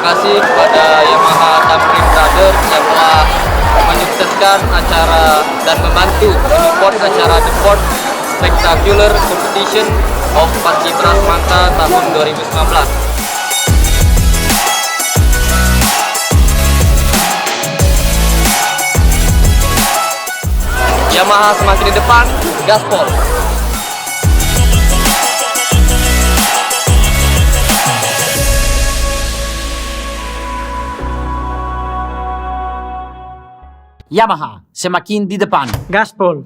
kasih kepada Yamaha Tamrin Brothers yang telah menyukseskan acara dan membantu support acara The Fourth Spectacular Competition of Paskibras Manta tahun 2019. Yamaha semakin di depan, gaspol. Yamaha semakin di depan. Gaspol.